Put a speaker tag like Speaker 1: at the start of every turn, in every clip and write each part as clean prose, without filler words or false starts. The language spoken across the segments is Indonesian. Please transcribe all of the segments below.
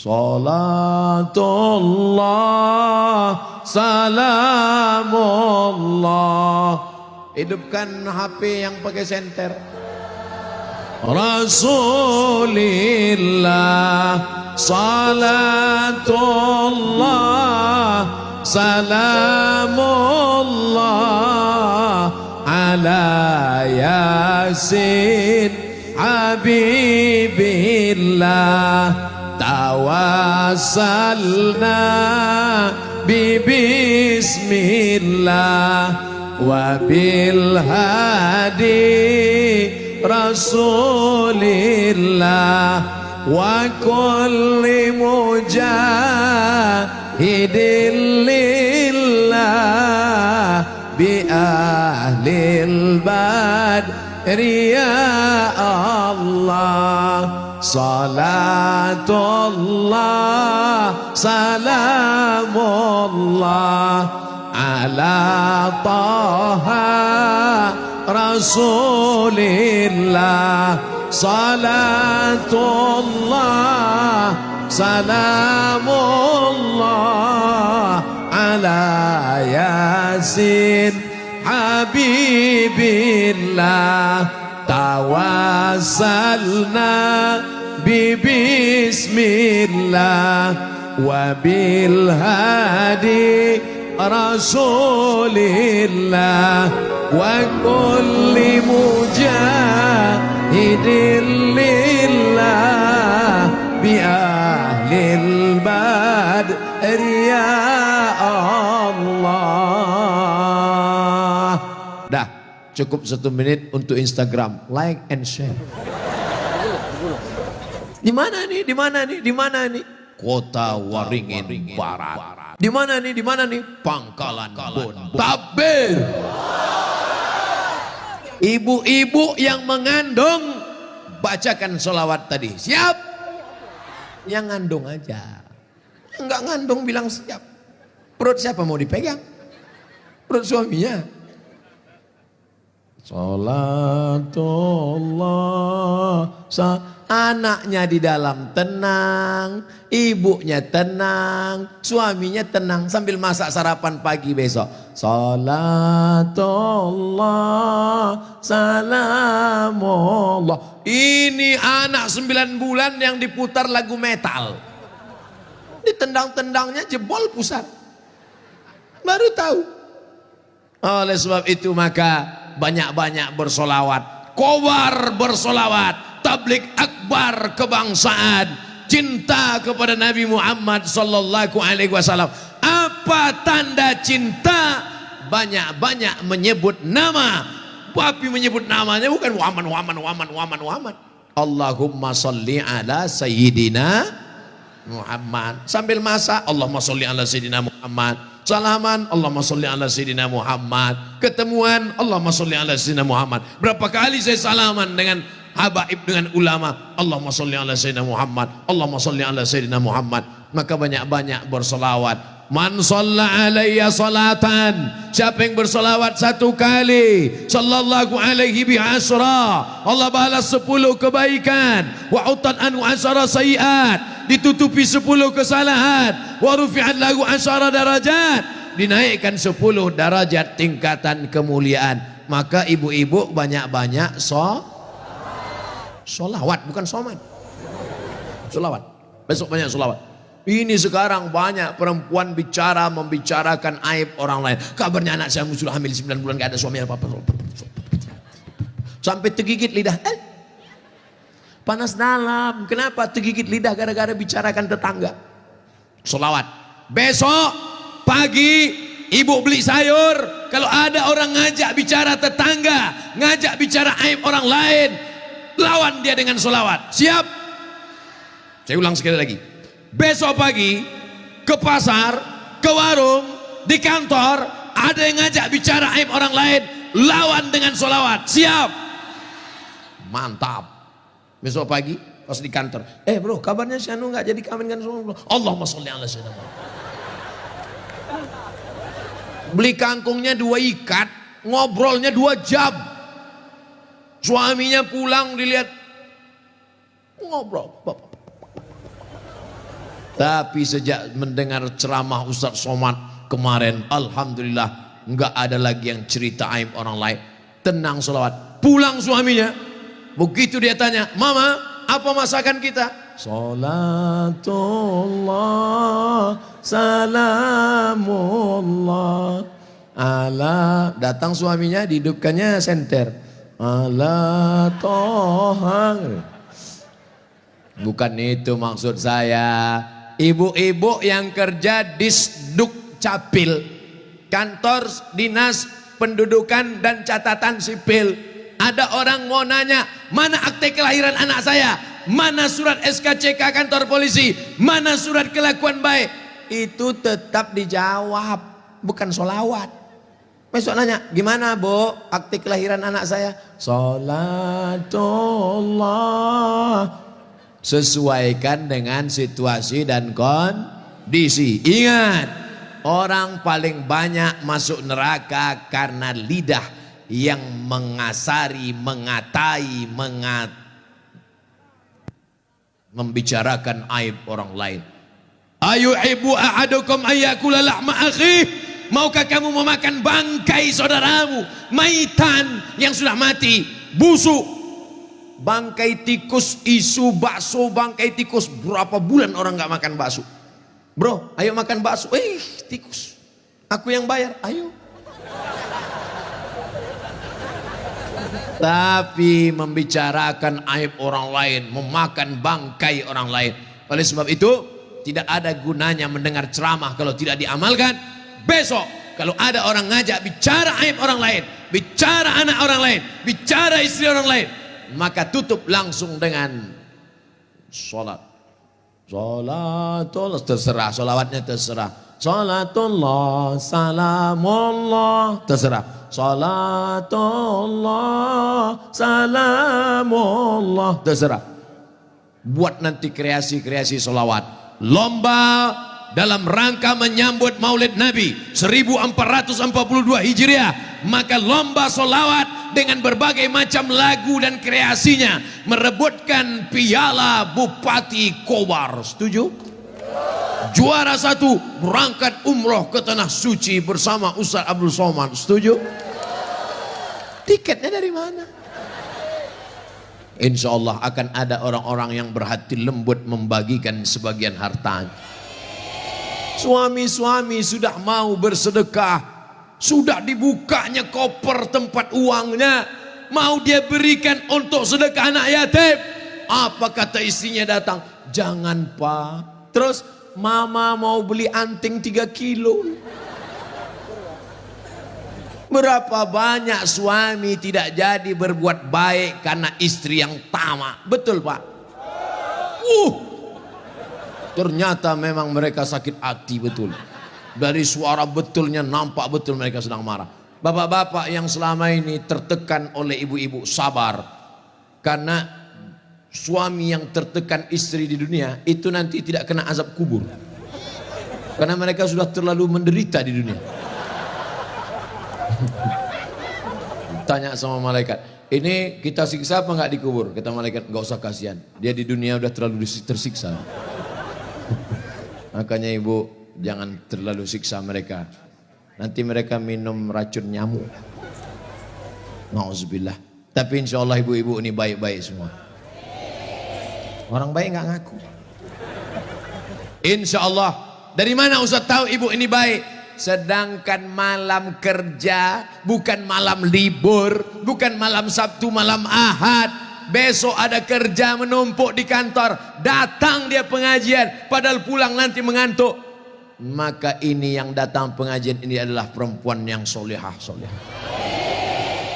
Speaker 1: Salatullah salamullah. Hidupkan HP yang pakai senter. Rasulillah salatullah salamullah ala yasin habibillah tawassalna bismillah wa bil hadi rasulillah wa kulli mujahidin lillah bi ahlil badri ya Allah. Salatullah salamullah ala taha rasulillah. Salatullah salamullah ala yasin habibillah tawassalna bismillah wa bil hadi rasulillah wa kulli mujahidin lillah bi ahlil badri ya Allah. Dah, cukup 1 menit untuk Instagram, like and share. Di mana nih? Di mana nih? Di mana nih? Kota Waringin Barat. Di mana nih? Di mana nih? Pangkalan Bon. Takbir. Ibu-ibu yang mengandung bacakan sholawat tadi. Siap? Yang ngandung aja. Enggak ngandung bilang siap. Perut siapa mau dipegang? Perut suaminya. Salatullah anaknya di dalam tenang, ibunya tenang, suaminya tenang sambil masak sarapan pagi besok. Salatullah salamullah. Ini anak 9 bulan yang diputar lagu metal. Ditendang-tendangnya jebol pusat. Baru tahu. Oleh sebab itu maka banyak-banyak bersolawat, kobar bersolawat, tablik akbar kebangsaan, cinta kepada Nabi Muhammad sallallahu alaihi wasallam. Apa tanda cinta? Banyak-banyak menyebut nama. Tapi menyebut namanya bukan Waman. Allahumma salli ala sayyidina Muhammad. Sambil masak, Allahumma salli ala sayyidina Muhammad. Salaman, Allahumma salli ala sayyidina Muhammad. Ketemuan, Allahumma salli ala sayyidina Muhammad. Berapa kali saya salaman dengan habaib, dengan ulama, Allahumma salli ala sayyidina Muhammad, Allahumma salli ala sayyidina Muhammad. Maka banyak-banyak bersolawat. Man shalla alayya salatan, siapa yang bersolawat 1 kali, sallallahu alaihi bi asra, Allah balas 10 kebaikan, wa utan anu asara sayiat, ditutupi 10 kesalahan, wa rufi'at lahu asara darajat, dinaikkan 10 derajat tingkatan kemuliaan. Maka ibu-ibu banyak-banyak solawat, bukan somat, solawat. Besok banyak solawat. Ini sekarang banyak perempuan membicarakan aib orang lain. Kabarnya anak saya sudah hamil 9 bulan gak ada suami apa-apa. Sampai tergigit lidah. Panas dalam. Kenapa tergigit lidah? Gara-gara bicarakan tetangga. Solawat. Besok pagi ibu beli sayur. Kalau ada orang ngajak bicara tetangga, ngajak bicara aib orang lain, lawan dia dengan solawat. Siap? Saya ulang sekali lagi. Besok pagi ke pasar, ke warung, di kantor, ada yang ngajak bicara aib orang lain, lawan dengan solawat. Siap? Mantap. Besok pagi pas di kantor, bro, kabarnya si Anu nggak jadi kawin kan? Allahumma sholli ala sayyidina Muhammad. Beli kangkungnya 2 ikat, ngobrolnya 2 jam. Suaminya pulang dilihat ngobrol. Tapi sejak mendengar ceramah Ustadz Somad kemarin, alhamdulillah nggak ada lagi yang cerita aib orang lain. Tenang sholawat. Pulang suaminya, begitu dia tanya, mama apa masakan kita? Salatullah salamullah ala. Datang suaminya, dihidupkannya senter, ala toha. Bukan itu maksud saya. Ibu-ibu yang kerja di Sduk Capil, kantor dinas pendudukan dan catatan sipil, ada orang mau nanya, mana akte kelahiran anak saya, mana surat SKCK kantor polisi, mana surat kelakuan baik, itu tetap dijawab, bukan sholawat. Besok nanya, gimana bu akte kelahiran anak saya? Salatullah. Sesuaikan dengan situasi dan kondisi. Ingat, orang paling banyak masuk neraka karena lidah yang mengasari, mengatai, membicarakan aib orang lain. Ayu ibu ahadukum ayyakula lahma akhih. Maukah kamu memakan bangkai saudaramu, maitan yang sudah mati, busuk, bangkai tikus, isu bakso bangkai tikus. Berapa bulan orang nggak makan bakso? Bro, ayo makan bakso. Tikus, aku yang bayar, ayo. Tapi membicarakan aib orang lain, memakan bangkai orang lain. Oleh sebab itu tidak ada gunanya mendengar ceramah kalau tidak diamalkan. Besok kalau ada orang ngajak bicara aib orang lain, bicara anak orang lain, bicara istri orang lain, maka tutup langsung dengan sholat. Sholatullah, terserah, sholawatnya terserah. Sholatullah salamullah, terserah. Sholatullah salamullah, terserah. Buat nanti kreasi-kreasi sholawat, lomba dalam rangka menyambut Maulid Nabi 1442 Hijriah. Maka lomba sholawat dengan berbagai macam lagu dan kreasinya merebutkan piala Bupati Kobar. Setuju? Juara 1 berangkat umroh ke Tanah Suci bersama Ustaz Abdul Somad. Setuju? Tiketnya dari mana? Insya Allah akan ada orang-orang yang berhati lembut membagikan sebagian hartanya. Suami-suami sudah mau bersedekah, sudah dibukanya koper tempat uangnya, mau dia berikan untuk sedekah anak yatim. Apa kata istrinya datang? Jangan pak. Terus mama mau beli anting 3 kilo. Berapa banyak suami tidak jadi berbuat baik karena istri yang tamak. Betul pak? Ternyata memang mereka sakit hati betul. Dari suara betulnya nampak betul mereka sedang marah. Bapak-bapak yang selama ini tertekan oleh ibu-ibu, sabar. Karena suami yang tertekan istri di dunia itu nanti tidak kena azab kubur. Karena mereka sudah terlalu menderita di dunia. Tanya sama malaikat, ini kita siksa apa enggak dikubur? Kata malaikat, enggak usah kasihan. Dia di dunia udah terlalu tersiksa. Makanya ibu jangan terlalu siksa mereka. Nanti mereka minum racun nyamuk. Nauzubillah. Tapi insya Allah ibu-ibu ini baik-baik semua. Orang baik nggak ngaku. Insya Allah. Dari mana Ustaz tahu ibu ini baik? Sedangkan malam kerja, bukan malam libur, bukan malam Sabtu, malam Ahad. Besok ada kerja menumpuk di kantor, datang dia pengajian, padahal pulang nanti mengantuk. Maka ini yang datang pengajian ini adalah perempuan yang solehah.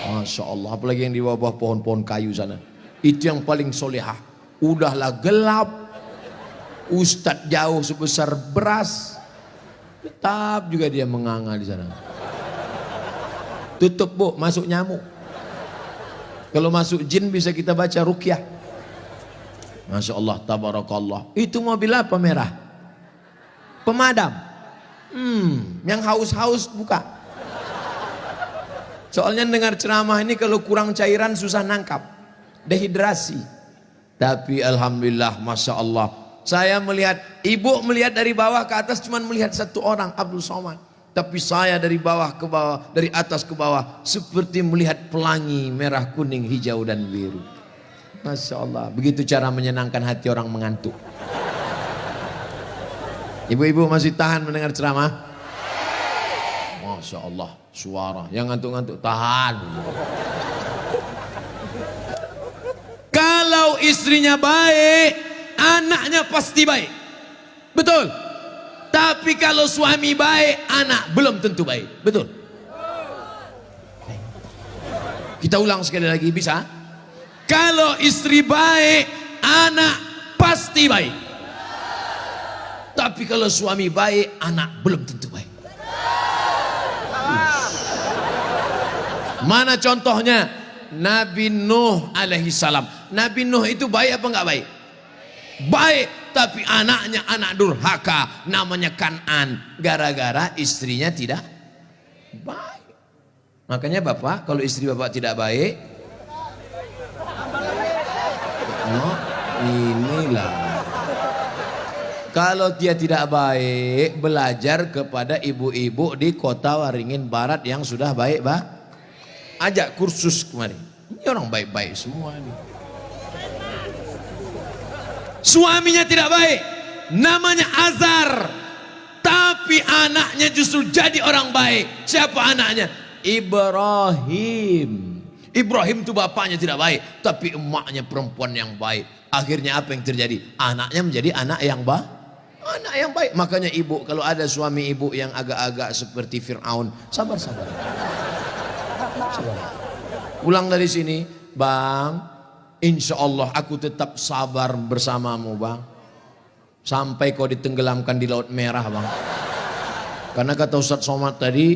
Speaker 1: Masya Allah, apalagi yang di bawah pohon-pohon kayu sana. Itu yang paling solehah. Udahlah gelap, ustadz jauh sebesar beras, tetap juga dia menganga di sana. Tutup bu, masuk nyamuk. Kalau masuk jin bisa kita baca ruqyah. Masya Allah, tabarakallah. Itu mobil apa merah? Pemadam. Yang haus-haus buka. Soalnya dengar ceramah ini kalau kurang cairan susah nangkap. Dehidrasi. Tapi alhamdulillah, Masya Allah, Saya melihat, ibu melihat dari bawah ke atas cuma melihat satu orang, Abdul Somad. Tapi saya dari bawah ke bawah, dari atas ke bawah, seperti melihat pelangi merah, kuning, hijau, dan biru. Masya Allah, begitu cara menyenangkan hati orang mengantuk. Ibu-ibu masih tahan mendengar ceramah? Masya Allah, suara yang ngantuk-ngantuk tahan. Kalau istrinya baik, anaknya pasti baik. Betul. Tapi kalau suami baik, anak belum tentu baik. Betul. Kita ulang sekali lagi, bisa? Kalau istri baik, anak pasti baik. Tapi kalau suami baik, anak belum tentu baik. Mana contohnya? Nabi Nuh alaihi salam. Nabi Nuh itu baik apa enggak baik? Baik, tapi anaknya anak durhaka, namanya Kan'an, gara-gara istrinya tidak baik. Makanya bapak, kalau istri bapak tidak baik, oh, inilah. Kalau dia tidak baik, belajar kepada ibu-ibu di kota Waringin Barat yang sudah baik, Pak. Ajak kursus kemarin. Ini orang baik-baik semua ini. Suaminya tidak baik, namanya Azar, tapi anaknya justru jadi orang baik. Siapa anaknya? Ibrahim. Ibrahim itu bapaknya tidak baik, tapi emaknya perempuan yang baik. Akhirnya apa yang terjadi? Anaknya menjadi anak yang baik. Anak yang baik. Makanya ibu, kalau ada suami ibu yang agak-agak seperti Fir'aun, sabar-sabar. Pulang dari sini, Bang, insya Allah aku tetap sabar bersamamu, Bang, sampai kau ditenggelamkan di Laut Merah, Bang. Karena kata Ustaz Somad tadi,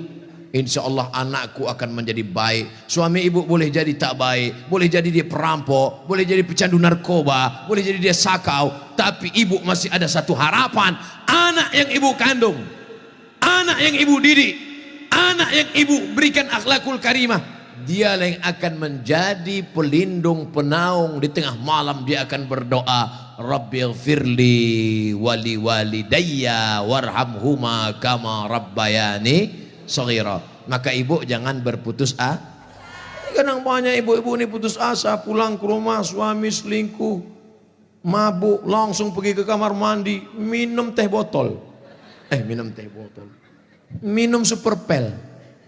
Speaker 1: insya Allah anakku akan menjadi baik. Suami ibu boleh jadi tak baik, boleh jadi dia perampok, boleh jadi pecandu narkoba, boleh jadi dia sakau, tapi ibu masih ada satu harapan. Anak yang ibu kandung, anak yang ibu didik, anak yang ibu berikan akhlakul karimah, dia yang akan menjadi pelindung penaung. Di tengah malam dia akan berdoa, Rabbighfirli wali walidayya warhamhuma kama rabbayani shaghira. Maka ibu jangan berputus asa. Kadang banyak ibu-ibu ini putus asa, pulang ke rumah suami selingkuh, mabuk, langsung pergi ke kamar mandi, minum teh botol. Minum teh botol. Minum super pel.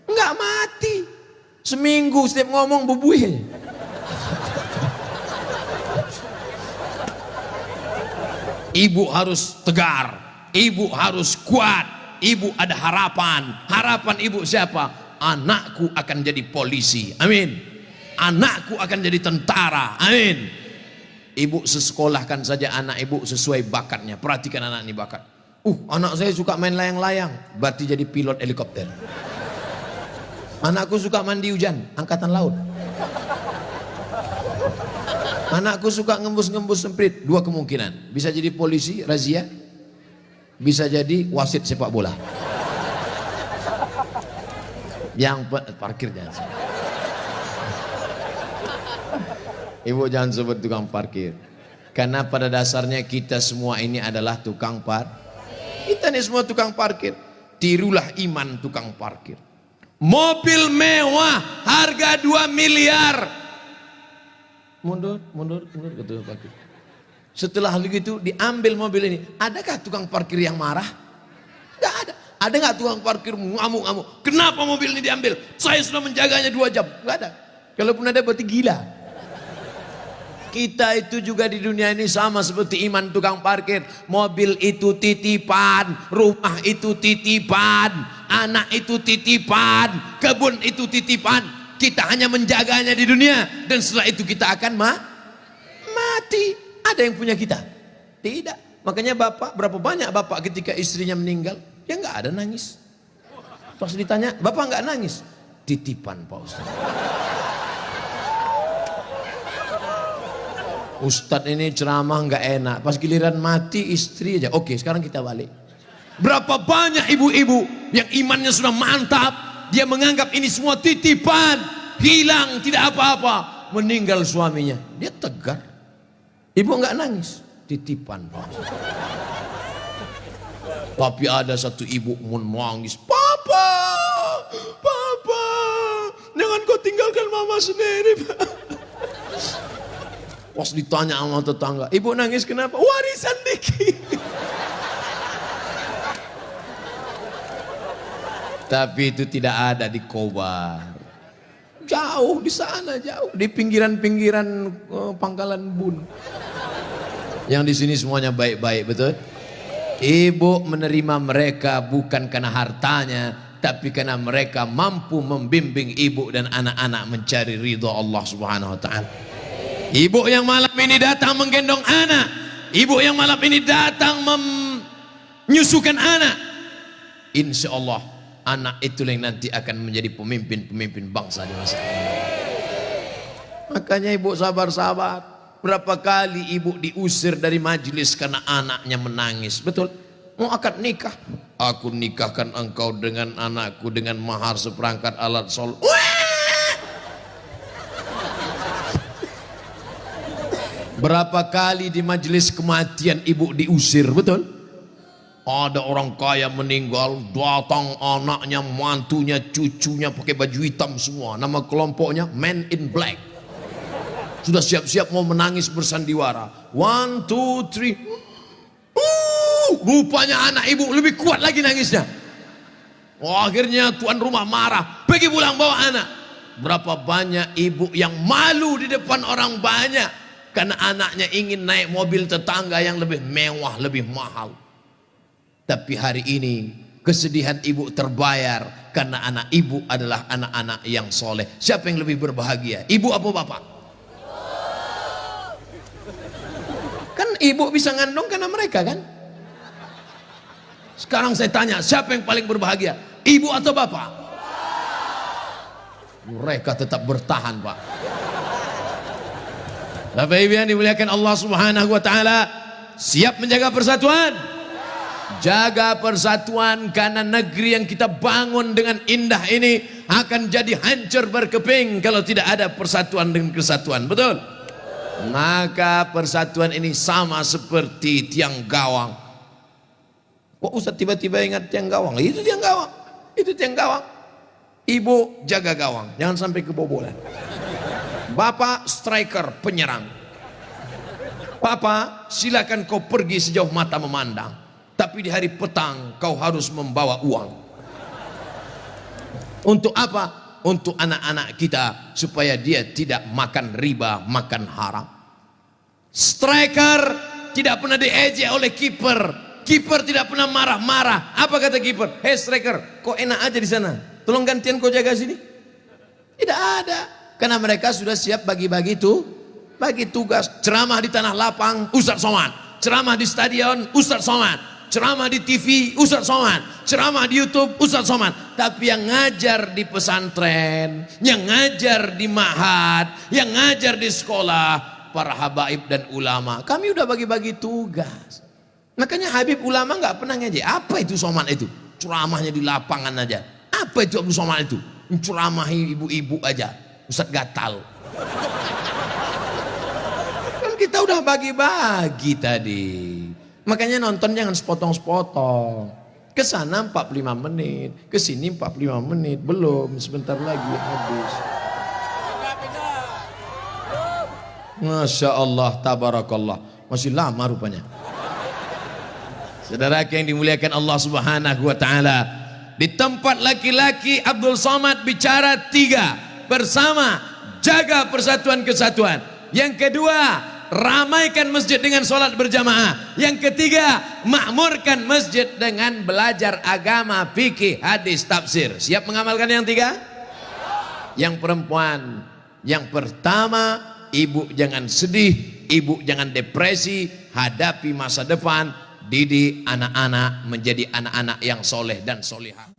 Speaker 1: Enggak mati. Seminggu setiap ngomong bubuih. Ibu harus tegar, ibu harus kuat, ibu ada harapan. Harapan ibu siapa? Anakku akan jadi polisi, amin. Anakku akan jadi tentara, amin. Ibu sekolahkan saja anak ibu sesuai bakatnya. Perhatikan anak ini bakat. Anak saya suka main layang-layang, berarti jadi pilot helikopter. Anakku suka mandi hujan, angkatan laut. Anakku suka ngembus-ngembus semprit, dua kemungkinan. Bisa jadi polisi, razia. Bisa jadi wasit sepak bola. Yang parkir jangan. Ibu jangan sebut tukang parkir. Karena pada dasarnya kita semua ini adalah tukang parkir. Kita ini semua tukang parkir. Tirulah iman tukang parkir. Mobil mewah harga 2 miliar. Mundur ketua parkir. Setelah begitu diambil mobil ini, adakah tukang parkir yang marah? Enggak ada. Ada nggak tukang parkir ngamuk-ngamuk? Kenapa mobil ini diambil? Saya sudah menjaganya 2 jam. Enggak ada. Kalaupun ada berarti gila. Kita itu juga di dunia ini sama seperti iman tukang parkir. Mobil itu titipan, rumah itu titipan, anak itu titipan, kebun itu titipan. Kita hanya menjaganya di dunia, dan setelah itu kita akan mati. Ada yang punya kita? Tidak. Makanya bapak, berapa banyak bapak ketika istrinya meninggal, dia nggak ada nangis. Pas ditanya, bapak nggak nangis? Titipan Pak Ustaz. Ustadz ini ceramah nggak enak, pas giliran mati istri aja. Oke, sekarang kita balik. Berapa banyak ibu-ibu yang imannya sudah mantap, dia menganggap ini semua titipan, hilang tidak apa-apa, meninggal suaminya, dia tegar. Ibu nggak nangis, titipan Pak Ustaz. Tapi ada satu ibu menangis, Papa, Papa, jangan kau tinggalkan mama sendiri Pak. Pas ditanya sama tetangga, ibu nangis kenapa? Warisan dikit. Tapi itu tidak ada di Kobar. Jauh di sana, jauh di pinggiran-pinggiran Pangkalan Bun. Yang di sini semuanya baik-baik, betul? Ibu menerima mereka bukan karena hartanya, tapi karena mereka mampu membimbing ibu dan anak-anak mencari ridha Allah Subhanahu wa taala. Ibu yang malam ini datang menggendong anak, ibu yang malam ini datang menyusukan anak, insya Allah anak itu yang nanti akan menjadi pemimpin-pemimpin bangsa di masa ini. Makanya ibu sabar-sabar. Berapa kali ibu diusir dari majelis karena anaknya menangis, betul? Mau akad nikah, aku nikahkan engkau dengan anakku dengan mahar seperangkat alat sholat. Berapa kali di majelis kematian ibu diusir, betul? Ada orang kaya meninggal, datang anaknya, mantunya, cucunya pakai baju hitam semua. Nama kelompoknya Men in Black. Sudah siap-siap mau menangis bersandiwara. 1, 2, 3. Rupanya anak ibu lebih kuat lagi nangisnya. Akhirnya tuan rumah marah, pergi pulang bawa anak. Berapa banyak ibu yang malu di depan orang banyak karena anaknya ingin naik mobil tetangga yang lebih mewah, lebih mahal. Tapi hari ini kesedihan ibu terbayar karena anak ibu adalah anak-anak yang soleh. Siapa yang lebih berbahagia, ibu apa bapak? Kan ibu bisa ngandung karena mereka kan. Sekarang saya tanya, siapa yang paling berbahagia, ibu atau bapak? Mereka tetap bertahan Pak. Bapak Ibu yang dimuliakan Allah Subhanahu wa taala, siap menjaga persatuan? Jaga persatuan, karena negeri yang kita bangun dengan indah ini akan jadi hancur berkeping kalau tidak ada persatuan dan kesatuan, betul? Maka persatuan ini sama seperti tiang gawang. Kok Ustaz tiba-tiba ingat tiang gawang? Itu tiang gawang, itu tiang gawang. Ibu jaga gawang, jangan sampai kebobolan. Bapak striker, penyerang. Papa silakan kau pergi sejauh mata memandang, tapi di hari petang kau harus membawa uang. Untuk apa? Untuk anak-anak kita supaya dia tidak makan riba, makan haram. Striker tidak pernah diejek oleh kiper. Kiper tidak pernah marah-marah. Apa kata kiper? Hei striker, kok enak aja di sana, tolong gantian kau jaga sini. Tidak ada, karena mereka sudah siap bagi-bagi itu, bagi tugas. Ceramah di tanah lapang, Ustaz Somad. Ceramah di stadion, Ustaz Somad. Ceramah di TV, Ustaz Somad. Ceramah di YouTube, Ustaz Somad. Tapi yang ngajar di pesantren, yang ngajar di ma'had, yang ngajar di sekolah, para habaib dan ulama, kami udah bagi-bagi tugas. Makanya Habib ulama nggak pernah ngaji. Apa itu Somad itu? Ceramahnya di lapangan aja. Apa itu Abdul Somad itu? Menceramahi ibu-ibu aja. Ustaz gatal. Kan kita udah bagi-bagi tadi. Makanya nonton jangan sepotong-sepotong. Ke sana 45 menit, ke sini 45 menit, belum, sebentar lagi habis. Masya Allah, tabarakallah, masih lama rupanya. Saudara yang dimuliakan Allah Subhanahu wa taala, di tempat laki-laki Abdul Somad bicara 3, bersama, jaga persatuan kesatuan. Yang kedua, ramaikan masjid dengan sholat berjamaah. Yang ketiga, makmurkan masjid dengan belajar agama, fikih, hadis, tafsir. Siap mengamalkan yang 3? Yang perempuan, yang pertama, ibu jangan sedih, ibu jangan depresi, hadapi masa depan, didik anak-anak menjadi anak-anak yang soleh dan solehah.